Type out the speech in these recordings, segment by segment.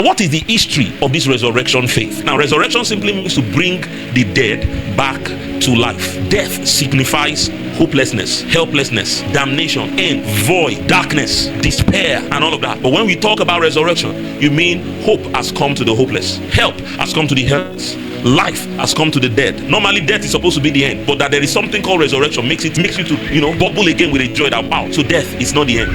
What is the history of this resurrection faith? Now, resurrection simply means to bring the dead back to life. Death signifies hopelessness, helplessness, damnation, end, void, darkness, despair, and all of that. But when we talk about resurrection, you mean hope has come to the hopeless, help has come to the helpless, life has come to the dead. Normally death is supposed to be the end, but that there is something called resurrection makes you to bubble again with a joy that, wow, so death is not the end.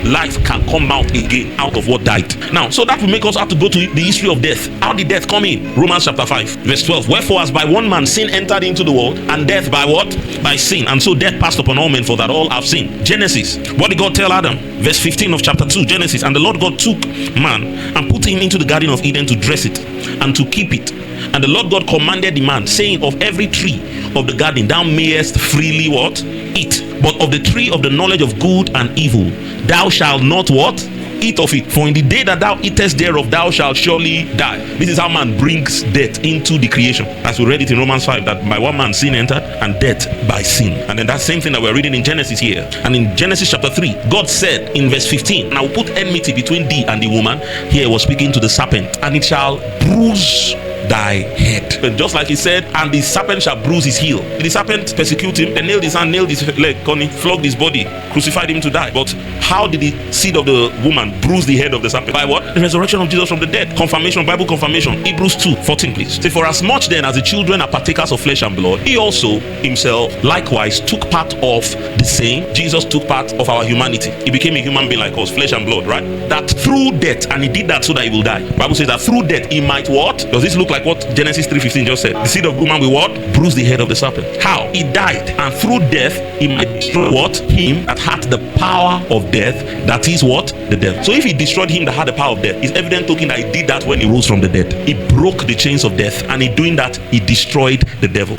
Life can come out again out of what died. Now, so that will make us have to go to the history of death. How did death come in? Romans chapter 5 verse 12. Wherefore as by one man sin entered into the world, and death by what? By sin. And so death passed upon all men, for that all have sinned. Genesis, what did God tell Adam? Verse 15 of chapter 2, Genesis. And the Lord God took man and put him into the garden of Eden to dress it and to keep it. And the Lord God commanded the man, saying, of every tree of the garden thou mayest freely what? Eat. But of the tree of the knowledge of good and evil thou shalt not what? Eat of it. For in the day that thou eatest thereof thou shalt surely die. This is how man brings death into the creation. As we read it in Romans 5, that by one man sin entered, and death by sin. And then that same thing that we're reading in Genesis here. And in Genesis chapter 3, God said in verse 15, and I will put enmity between thee and the woman. Here he was speaking to the serpent, and it shall bruise thy head. And just like he said, and the serpent shall bruise his heel. The serpent persecute him, and nailed his hand, nailed his leg, flogged his body, crucified him to die. But how did the seed of the woman bruise the head of the serpent? By what? The resurrection of Jesus from the dead. Confirmation, Bible confirmation. Hebrews 2:14, please. Say, for as much then as the children are partakers of flesh and blood, he also himself likewise took part of the same. Jesus took part of our humanity. He became a human being like us, flesh and blood, right? That through death, and he did that so that he will die. The Bible says that through death he might what? Does this look like what Genesis 3:15 just said? The seed of woman will what? Bruise the head of the serpent. How? He died, and through death he might destroy what? Him that had the power of death, that is what? The devil. So if he destroyed him that had the power of death, it's evident token that he did that when he rose from the dead. He broke the chains of death, and in doing that he destroyed the devil.